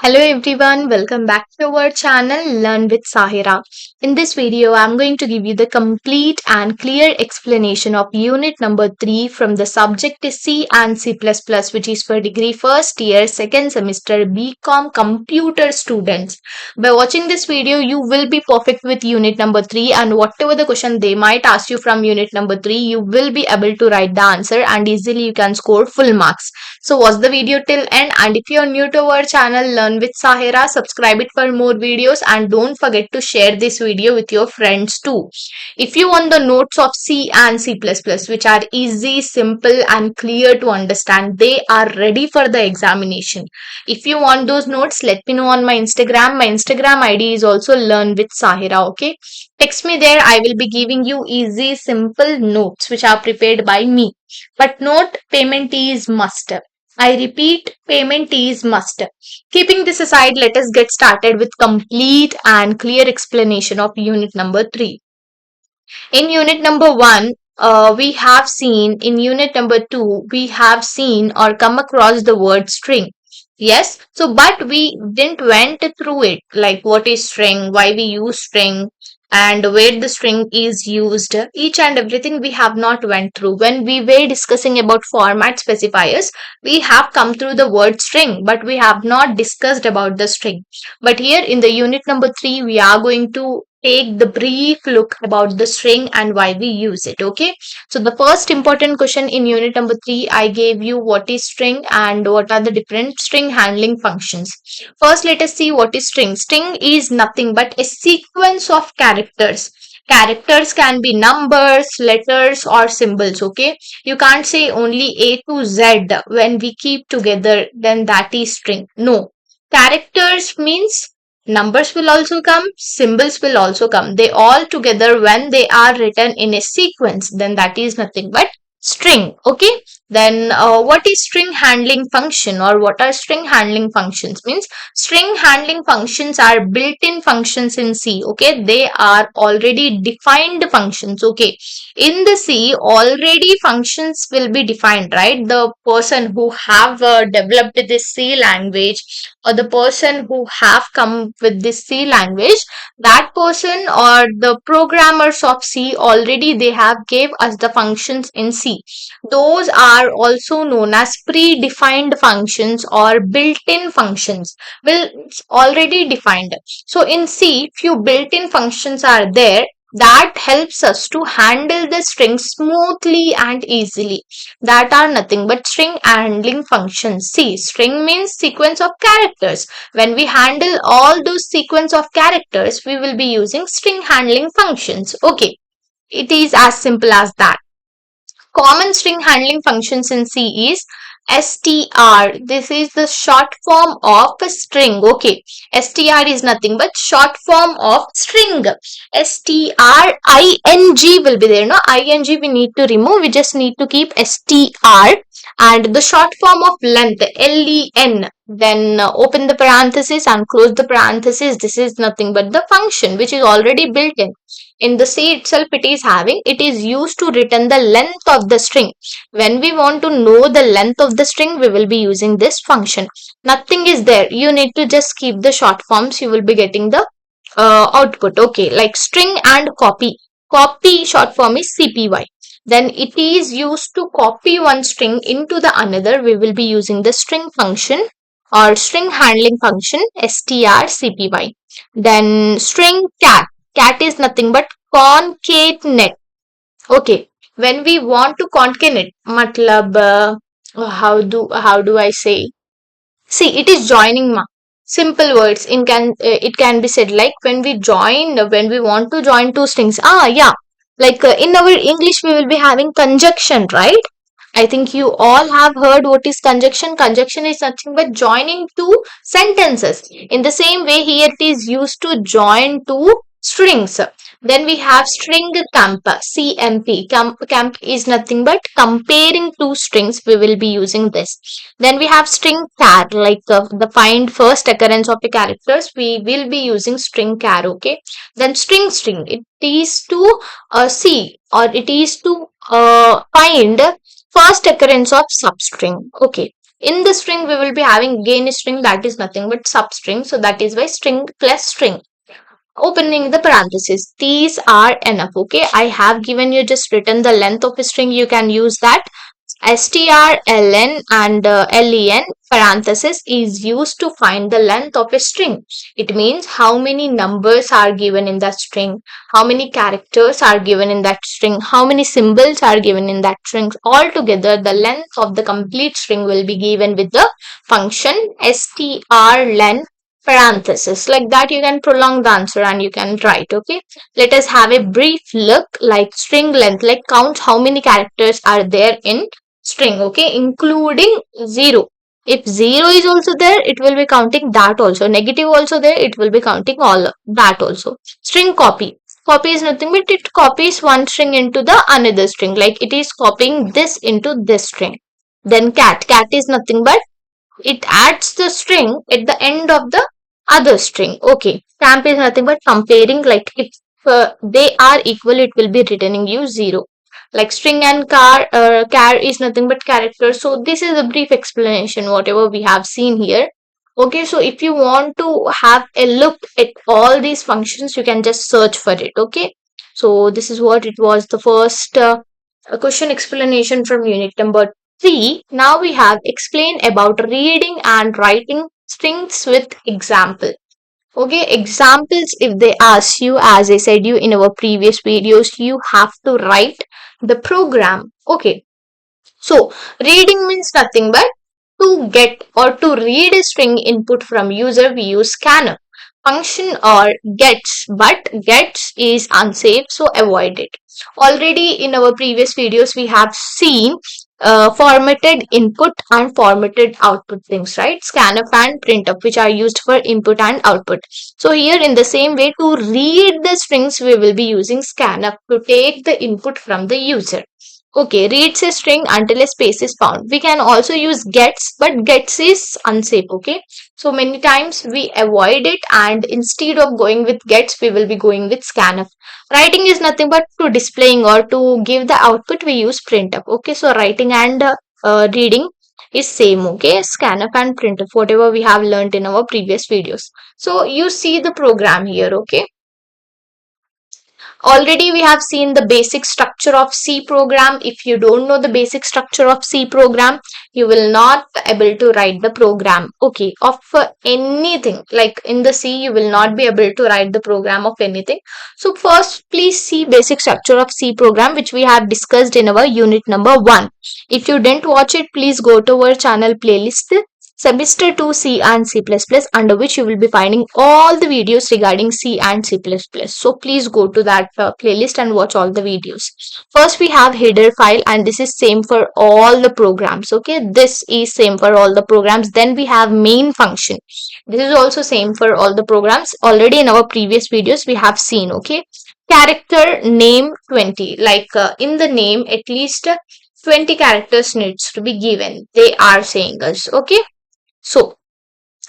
Hello everyone, welcome back to our channel Learn with Sahira. In this video, I'm going to give you the complete and clear explanation of unit number 3 from the subject is C and C++, which is for degree first year second semester BCom computer students. By watching this video, you will be perfect with unit number 3 and whatever the question they might ask you from unit number 3, you will be able to write the answer and easily you can score full marks. So watch the video till end, and if you are new to our channel Learn with Sahira, subscribe it for more videos and don't forget to share this video with your friends too. If you want the notes of C and C++ which are easy, simple and clear to understand, they are ready for the examination. If you want those notes, let me know on my Instagram. My Instagram ID is also Learn with Sahira, okay? Text me there. I will be giving you easy, simple notes which are prepared by me. But note, payment is must. I repeat, payment is must. Keeping this aside, let us get started with complete and clear explanation of unit number 3. In unit number 1, we have seen, in unit number 2, we have seen or come across the word string. Yes, so but we didn't went through it, like what is string, why we use string, and where the string is used. Each and everything we have not went through. When we were discussing about format specifiers, we have come through the word string, but we have not discussed about the string. But here in the unit number 3, we are going to take the brief look about the string and why we use it. Okay, so the first important question in unit number 3, I gave you what is string and what are the different string handling functions. First, let us see what is string. String is nothing but a sequence of characters. Characters can be numbers, letters or symbols. Okay, you can't say only A to Z when we keep together, then that is string. No, characters means numbers will also come, symbols will also come. They all together when they are written in a sequence, then that is nothing but string. Okay, then what is string handling function or what are string handling functions? Means string handling functions are built-in functions in C. Okay, they are already defined functions. Okay, in the C already functions will be defined, right? The person who have developed this C language or the person who have come with this C language, that person or the programmers of C already they have gave us the functions in C. Those are also known as predefined functions or built-in functions. Well, it's already defined. So in C, few built-in functions are there that helps us to handle the string smoothly and easily. That are nothing but string handling functions. See, string means sequence of characters. When we handle all those sequence of characters, we will be using string handling functions. Okay, it is as simple as that. Common string handling functions in C is str. This is the short form of a string. Okay, str is nothing but short form of string. String will be there. No, ing we need to remove. We just need to keep str and the short form of length len. Then open the parenthesis and close the parenthesis. This is nothing but the function which is already built in. In the C itself, it is used to return the length of the string. When we want to know the length of the string, we will be using this function. Nothing is there. You need to just keep the short forms. You will be getting the output. Okay, like string and copy. Copy short form is CPY. Then it is used to copy one string into the another. We will be using the string function or string handling function strcpy. Then string cat. Cat is nothing but concatenate. Okay, when we want to concatenate, matlab how do I say? See, it is joining ma. Simple words. It can be said like when we want to join two strings. Ah, yeah. Like in our English, we will be having conjunction, right? I think you all have heard what is conjunction. Conjunction is nothing but joining two sentences. In the same way, here it is used to join two strings. Then we have string camp, CMP. Camp is nothing but comparing two strings. We will be using this. Then we have string char, like the find first occurrence of the characters. We will be using string char. Okay. Then string. It is to see or it is to find first occurrence of substring. Okay. In the string, we will be having again a string that is nothing but substring. So that is why string plus string. Opening the parenthesis. These are enough. Okay. I have given you just written the length of a string. You can use that. strlen and len parenthesis is used to find the length of a string. It means how many numbers are given in that string, how many characters are given in that string, how many symbols are given in that string. Altogether, the length of the complete string will be given with the function strlen parenthesis. Like that, you can prolong the answer and you can write. Okay, let us have a brief look. Like string length, like count how many characters are there in string. Okay, including 0. If 0 is also there, it will be counting that also. Negative also there, it will be counting all that also. String copy. Copy is nothing but it copies one string into the another string. Like it is copying this into this string. Then cat. Cat is nothing but it adds the string at the end of the other string. Okay. Stamp is nothing but comparing. Like if they are equal, it will be returning you 0. Like string and char is nothing but character. So this is a brief explanation whatever we have seen here. Okay, so if you want to have a look at all these functions, you can just search for it. Okay, so this is what it was, the first question explanation from unit number 3. Now we have explained about reading and writing strings with example. Okay, examples, if they ask you, as I said you in our previous videos, you have to write the program. Okay, so reading means nothing but to get or to read a string input from user, we use scanf function or gets, but gets is unsafe, so avoid it. Already in our previous videos, we have seen formatted input and formatted output things, right? Scanf and printf, which are used for input and output. So here in the same way, to read the strings, we will be using scanf to take the input from the user. Okay, reads a string until a space is found. We can also use gets, but gets is unsafe. Okay, so many times we avoid it, and instead of going with gets, we will be going with scanf. Writing is nothing but to displaying or to give the output, we use printf. Okay, so writing and reading is same. Okay, scanf and printf, whatever we have learned in our previous videos. So you see the program here. Okay, already we have seen the basic structure of C program. If you don't know the basic structure of C program, you will not able to write the program. Okay, of anything. Like in the C, you will not be able to write the program of anything. So first, please see basic structure of C program, which we have discussed in our unit number 1. If you didn't watch it, please go to our channel playlist Semester-2 C and C++, under which you will be finding all the videos regarding C and C++. So please go to that playlist and watch all the videos. First we have header file, and this is same for all the programs. Okay, this is same for all the programs. Then we have main function. This is also same for all the programs. Already in our previous videos we have seen. Okay, character name 20. Like in the name at least 20 characters needs to be given. They are saying us. Okay. So,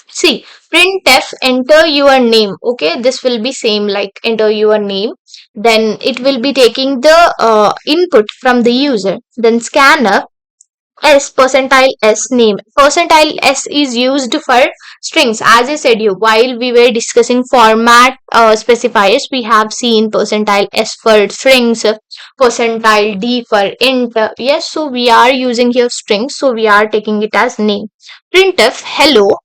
see, printf, enter your name. Okay, this will be same like enter your name. Then it will be taking the input from the user. Then scanf S percentile S name. Percentile S is used for strings. As I said you, while we were discussing format specifiers, we have seen percentile S for strings, percentile D for int. Yes, so we are using here strings, so we are taking it as name. Printf hello,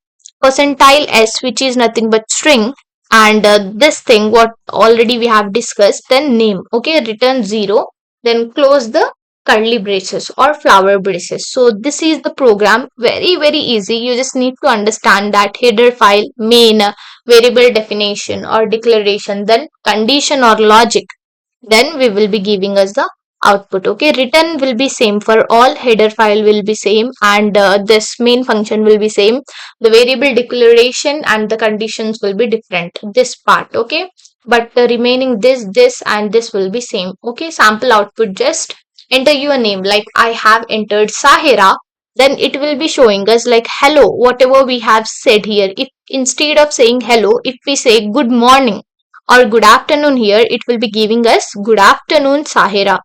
percentile S, which is nothing but string, and this thing what already we have discussed, then name. Okay, return 0, then close the curly braces or flower braces. So this is the program, very easy. You just need to understand that header file, main, variable definition or declaration, then condition or logic, then we will be giving us the output. Okay, return will be same for all, header file will be same, and this main function will be same. The variable declaration and the conditions will be different, this part. Okay, but the remaining this and this will be same. Okay, sample output, just enter your name. Like I have entered Sahira, then it will be showing us like hello, whatever we have said here. If instead of saying hello, if we say good morning or good afternoon here, it will be giving us good afternoon Sahira.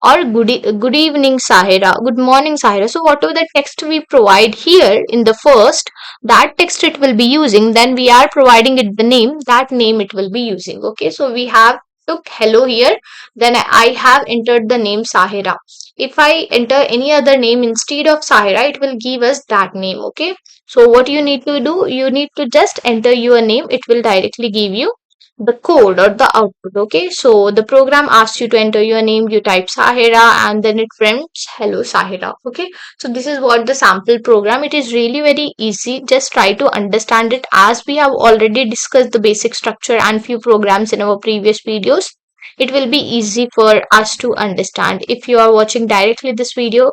or good evening Sahira, good morning Sahira. So whatever the text we provide here in the first, that text it will be using, then we are providing it the name, that name it will be using. Okay, so we have took hello here, then I have entered the name Sahira. If I enter any other name instead of Sahira, it will give us that name. Okay, so what you need to do, you need to just enter your name, it will directly give you the code or the output. Okay, so the program asks you to enter your name, you type Sahira, and then it prints hello Sahira. Okay, so this is what the sample program, it is really very easy, just try to understand it, as we have already discussed the basic structure and few programs in our previous videos. It will be easy for us to understand. If you are watching directly this video,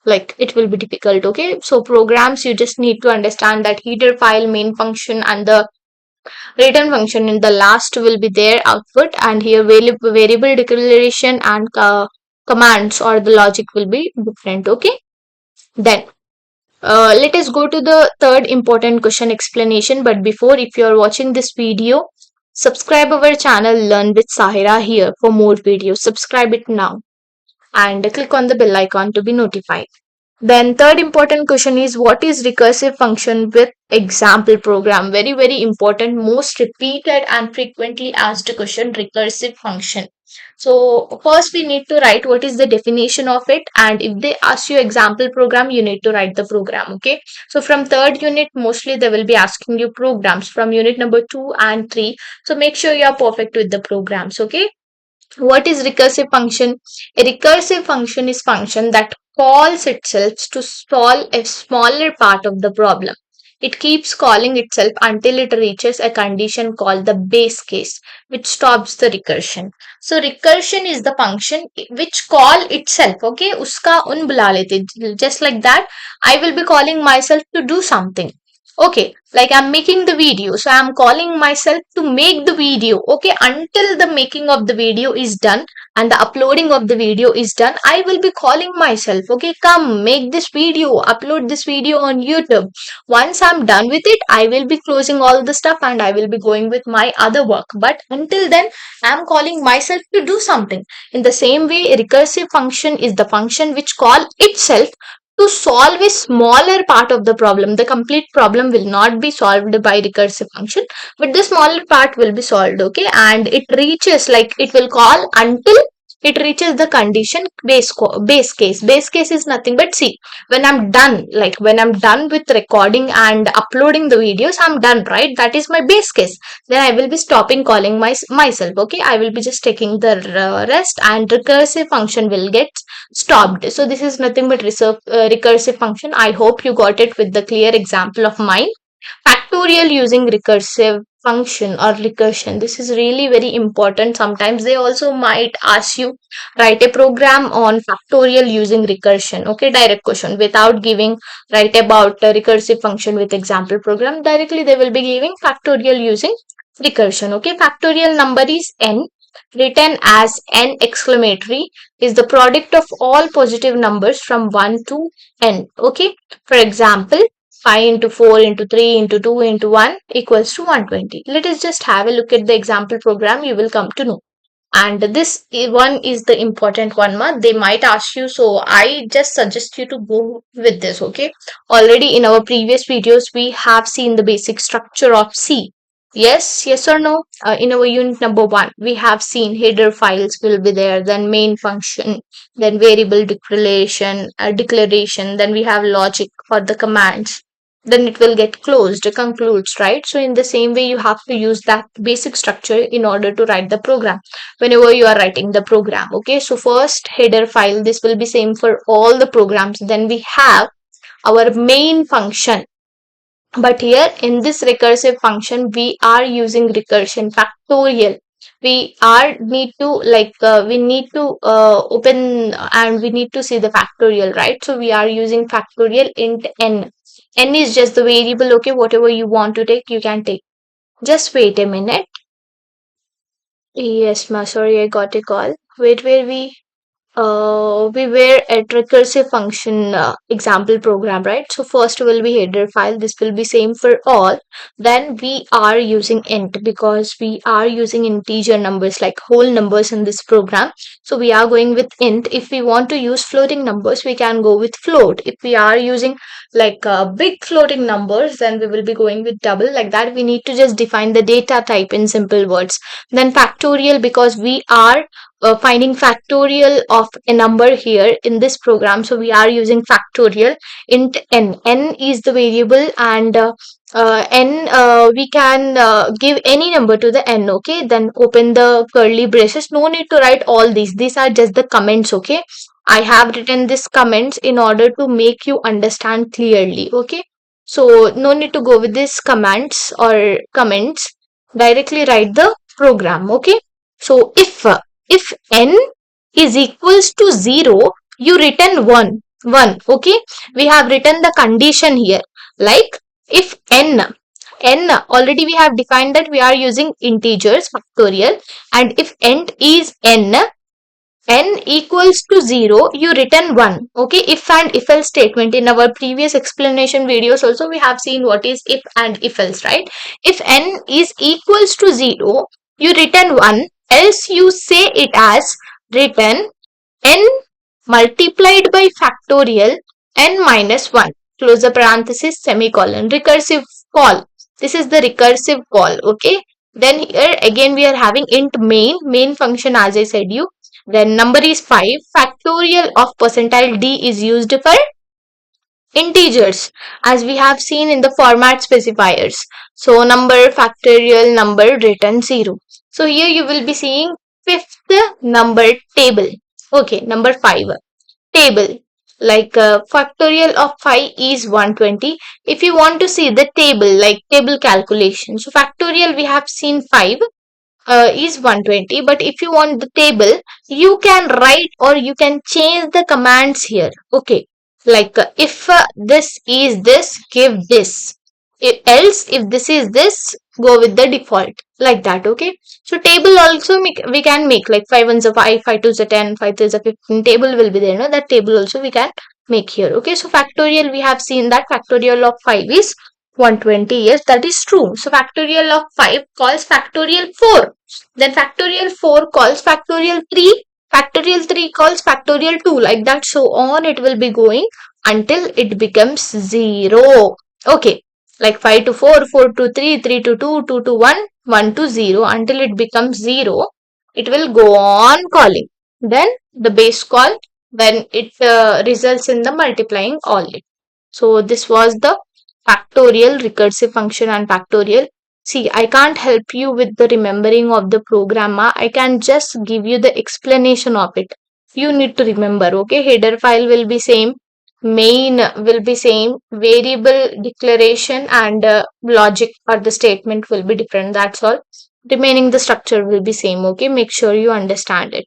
like it will be difficult. Okay, so programs, you just need to understand that header file, main function, and the return function in the last will be their output, and here variable declaration and commands or the logic will be different. Okay, then let us go to the third important question explanation. But before, if you are watching this video, subscribe our channel Learn with Sahira here for more videos. Subscribe it now and click on the bell icon to be notified. Then third important question is, what is recursive function with example program? Very very important, most repeated and frequently asked question, recursive function. So first we need to write what is the definition of it, and if they ask you example program, you need to write the program. Okay, so from third unit mostly they will be asking you programs from unit number 2 and 3, so make sure you are perfect with the programs. Okay, what is recursive function? A recursive function is function that calls itself to solve a smaller part of the problem. It keeps calling itself until it reaches a condition called the base case, which stops the recursion. So recursion is the function which call itself. Okay, uska un bula lete. Just like that, I will be calling myself to do something. Okay, like I'm making the video, so I'm calling myself to make the video. Okay, until the making of the video is done and the uploading of the video is done, I will be calling myself. Okay, come make this video, upload this video on YouTube. Once I'm done with it, I will be closing all the stuff and I will be going with my other work. But until then, I'm calling myself to do something. In the same way, a recursive function is the function which call itself to solve a smaller part of the problem. The complete problem will not be solved by recursive function, but the smaller part will be solved. Okay, and it reaches, like it will call until it reaches the condition base case. Base case is nothing but, see, when I'm done, like when I'm done with recording and uploading the videos, I'm done, right? That is my base case. Then I will be stopping calling myself. Okay, I will be just taking the rest, and recursive function will get stopped. So this is nothing but recursive function. I hope you got it with the clear example of mine. Factorial using recursive function or recursion, this is really very important. Sometimes they also might ask you write a program on factorial using recursion. Okay, direct question without giving write about a recursive function with example program, directly they will be giving factorial using recursion. Okay, factorial number is n, written as n exclamatory, is the product of all positive numbers from 1 to n. Okay, for example, 5 into 4 into 3 into 2 into 1 equals to 120. Let us just have a look at the example program, you will come to know. And this one is the important one, ma. They might ask you, so I just suggest you to go with this. Okay, already in our previous videos we have seen the basic structure of C. Yes or no? In our unit number 1 we have seen header files will be there, then main function, then variable declaration, then we have logic for the commands, then it will get closed, concludes, right? So in the same way you have to use that basic structure in order to write the program whenever you are writing the program. Okay, so first header file, this will be same for all the programs. Then we have our main function, but here in this recursive function we are using recursion factorial. We are need to we need to open and we need to see the factorial, right? So we are using factorial int n. N is just the variable. Okay, whatever you want to take you can take. Just wait a minute. Yes, ma, sorry, I got a call. Wait, where we we were at recursive function example program, right? So first will be header file. This will be same for all. Then we are using int because we are using integer numbers like whole numbers in this program. So we are going with int. If we want to use floating numbers, we can go with float. If we are using like big floating numbers, then we will be going with double. Like that, we need to just define the data type in simple words. Then factorial, because we are finding factorial of a number here in this program, so we are using factorial. Int n is the variable, and n, we can give any number to the n. Okay, then open the curly braces. No need to write all these are just the comments. Okay, I have written this comments in order to make you understand clearly. Okay, so no need to go with these commands or comments. Directly write the program. Okay, so if n is equals to 0, you return 1. Okay, we have written the condition here. Like if n already we have defined that we are using integers factorial, and if int is n equals to 0, you return 1. Okay, if and if else statement. In our previous explanation videos also we have seen what is if and if else, right? If n is equals to 0, you return 1, else you say it as return n multiplied by factorial n minus 1, close the parenthesis, semicolon. Recursive call. This is the recursive call. Okay, then here again we are having int main function, as I said you. Then number is 5. Factorial of percentile d is used for integers, as we have seen in the format specifiers. So number factorial number return 0. So here you will be seeing fifth number table. Okay, number 5 table. Like factorial of 5 is 120. If you want to see the table, like table calculation, so factorial we have seen 5 is 120, but if you want the table, you can write or you can change the commands here. Okay, like if this is this, give this. Else if this is this, go with the default, like that. Okay, so table also we can make like 5 ones are 5, 5 twos are 10, 5 threes are 15. Table will be there, no? That table also we can make here. Okay, so factorial we have seen that factorial of 5 is 120. Yes, that is true. So factorial of 5 calls factorial 4. Then factorial 4 calls factorial 3. Factorial 3 calls factorial 2. Like that, so on it will be going until it becomes 0. Okay, like 5 to 4, 4 to 3, 3 to 2, 2 to 1, 1 to 0. Until it becomes 0, it will go on calling. Then the base call, when it results in the multiplying all it. So this was the factorial, recursive function and factorial. See, I can't help you with the remembering of the program. I can just give you the explanation of it. You need to remember. Okay, header file will be same, main will be same, variable declaration and logic or the statement will be different. That's all. Remaining the structure will be same. Okay, make sure you understand it.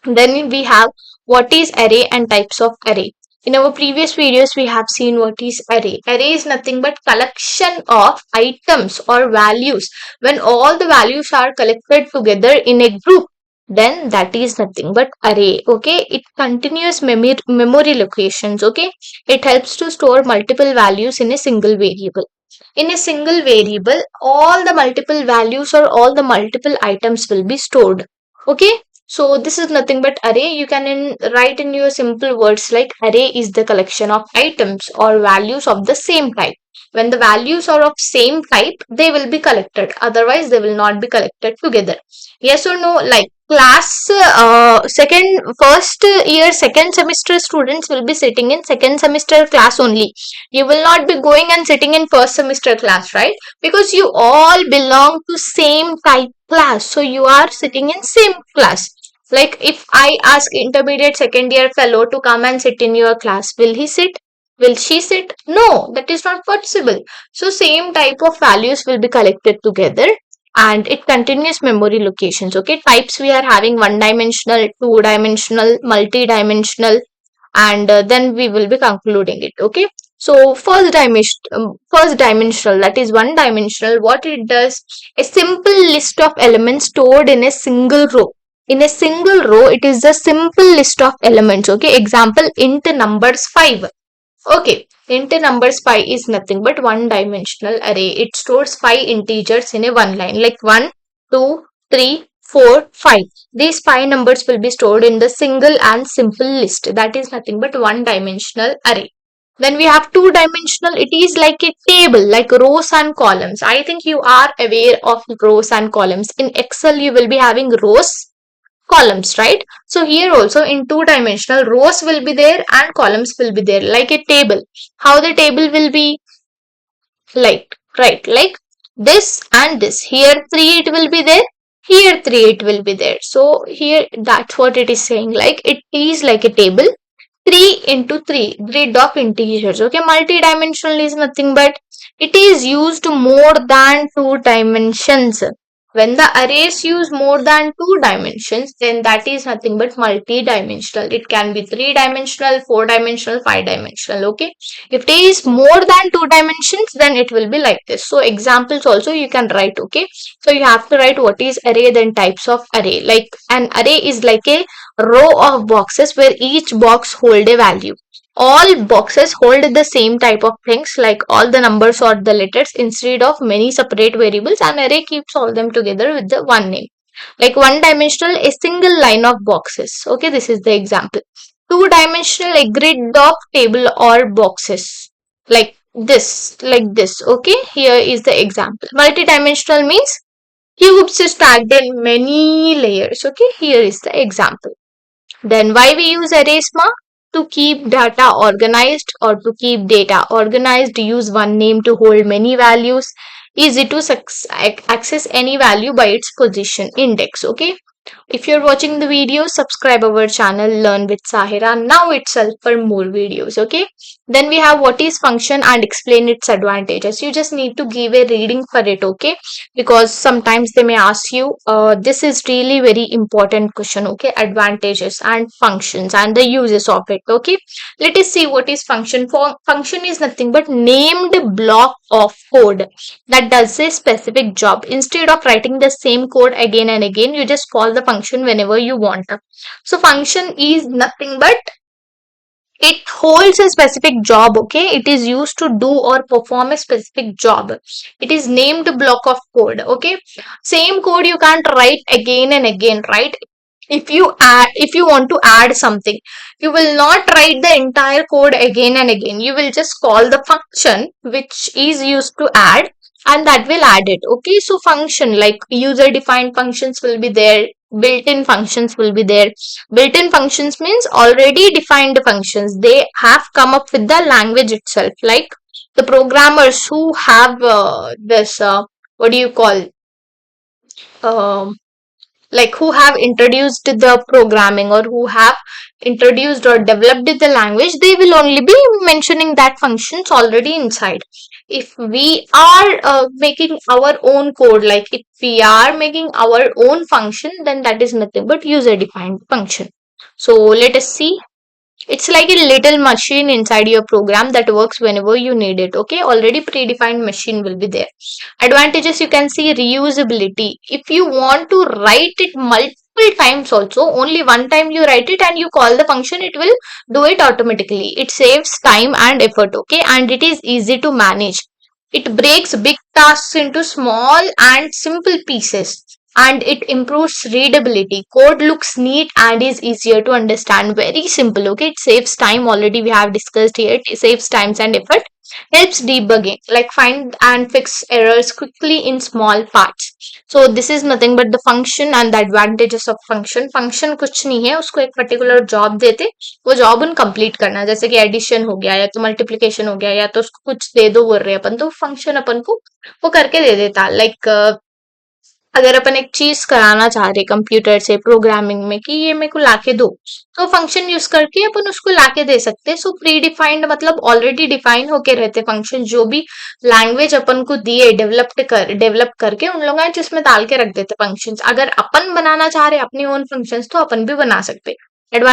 Then we have what is array and types of array. In our previous videos, we have seen what is array. Array is nothing but collection of items or values. When all the values are collected together in a group, then that is nothing but array. Okay, it continuous memory locations. Okay, it helps to store multiple values in a single variable. In a single variable, all the multiple values or all the multiple items will be stored. Okay, so this is nothing but array. You can write in your simple words like array is the collection of items or values of the same type. When the values are of same type, they will be collected. Otherwise, they will not be collected together. Yes or no? Like class first year second semester students will be sitting in second semester class only. You will not be going and sitting in first semester class, right? Because you all belong to same type class, so you are sitting in same class. Like if I ask intermediate second year fellow to come and sit in your class, will he sit? Will she sit? No, that is not possible. So same type of values will be collected together and it continues memory locations. Okay, types we are having one dimensional, two dimensional, multi-dimensional, and then we will be concluding it. Okay, so first dimensional, that is one dimensional. What it does, a simple list of elements stored in a single row. In a single row, it is a simple list of elements. Okay, example, int numbers 5. Okay, int numbers 5 is nothing but one dimensional array. It stores 5 integers in a one line, like 1, 2, 3, 4, 5. These 5 numbers will be stored in the single and simple list. That is nothing but one dimensional array. Then we have two dimensional. It is like a table, like rows and columns. I think you are aware of rows and columns. In Excel, you will be having rows, columns, right? So here also in two dimensional, rows will be there and columns will be there, like a table. How the table will be? Like, right, like this and this. Here 3 it will be there, here 3 it will be there. So here that's what it is saying, like it is like a table. 3 into 3 grid of integers. Okay, multi-dimensional is nothing but it is used more than two dimensions. When the arrays use more than two dimensions, then that is nothing but multi-dimensional. It can be three-dimensional, four-dimensional, five-dimensional. Okay, if it is more than two dimensions, then it will be like this. So examples also you can write. Okay, so you have to write what is array, then types of array. Like an array is like a row of boxes where each box hold a value. All boxes hold the same type of things, like all the numbers or the letters instead of many separate variables. An array keeps all them together with the one name. Like one dimensional, a single line of boxes. Okay, this is the example. Two dimensional, a grid of table or boxes. Like this, like this. Okay, here is the example. Multi-dimensional means cubes stacked in many layers. Okay, here is the example. Then why we use arrays, ma? To keep data organized, or to keep data organized, use one name to hold many values. Easy to access any value by its position index. Okay. If you're watching the video, subscribe our channel Learn with Sahira now itself for more videos. Okay. Then we have what is function and explain its advantages. You just need to give a reading for it. Okay, because sometimes they may ask you, this is really very important question. Okay, advantages and functions and the uses of it. Okay, let us see what is function. Function is nothing but named block of code that does a specific job. Instead of writing the same code again and again, you just call the function whenever you want. So function is nothing but it holds a specific job. Okay, it is used to do or perform a specific job. It is named block of code. Okay, same code you can't write again and again, right? If you want to add something, you will not write the entire code again and again. You will just call the function which is used to add, and that will add it. Okay, so function, like user defined functions will be there, built-in functions will be there. Built-in functions means already defined functions. They have come up with the language itself, like the programmers who have this what do you call, um like who have introduced the programming, or who have introduced or developed the language, they will only be mentioning that functions already inside. If we are making our own code, like if we are making our own function, then that is nothing but user defined function. So let us see. It's like a little machine inside your program that works whenever you need it. Okay, already predefined machine will be there. Advantages, you can see reusability. If you want to write it multiple times also, only one time you write it and you call the function, it will do it automatically. It saves time and effort. Okay, and it is easy to manage. It breaks big tasks into small and simple pieces, and it improves readability. Code looks neat and is easier to understand. Very simple. Okay, it saves time. Already we have discussed here. It saves times and effort. Helps debugging, like find and fix errors quickly in small parts. So this is nothing but the function and the advantages of function. Function कुछ नहीं है, उसको एक particular job देते, वो job उन complete करना. जैसे कि addition हो गया, या तो multiplication हो गया, या तो उसको कुछ दे दो बोल रहे अपन, तो function अपन को वो करके दे देता. Like अगर अपन एक चीज कराना चाह रहे कंप्यूटर से प्रोग्रामिंग में कि ये मेरे को लाके दो, तो फंक्शन यूज करके अपन उसको लाके दे सकते हैं. सो प्री डिफाइंड मतलब ऑलरेडी डिफाइन होके रहते फंक्शन. जो भी लैंग्वेज अपन को दिए डेवलप करके उन लोग जिसमें डाल के रख देते फंक्शंस. अगर अपन बनाना चाह रहे अपनी ओन फंक्शंस, तो अपन भी बना सकते. एडवांटेज